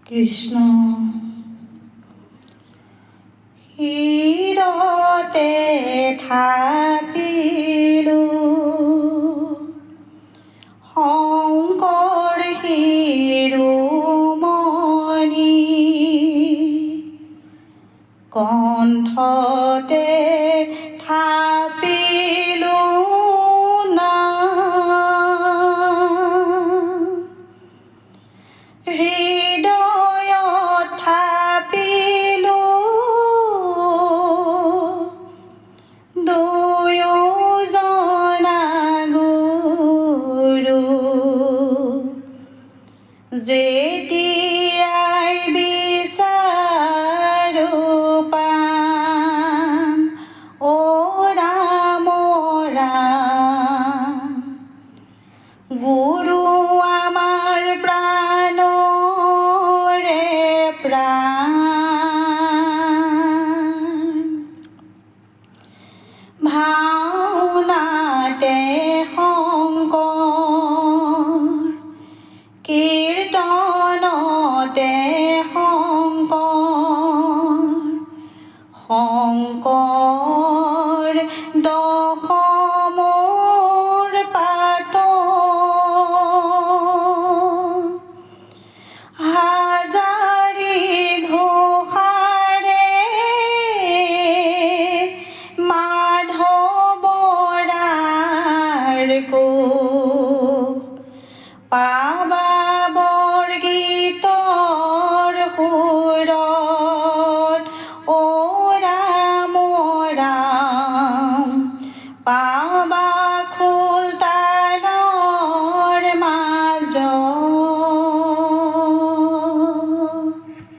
কৃষ্ণ হৃদয়তে থাপিলো শংকৰ শিৰোমণি কণ্ঠতে থাপিলো নাম হৃদয়ত থাপিলো দুয়োজনা গুৰু যেতিয়াই বিচাৰো পাম অ ৰাম ৰাম গুৰু আমাৰ প্ৰাণৰে প্ৰাণ ভাওনাতে শংকৰ কীৰ্তনতে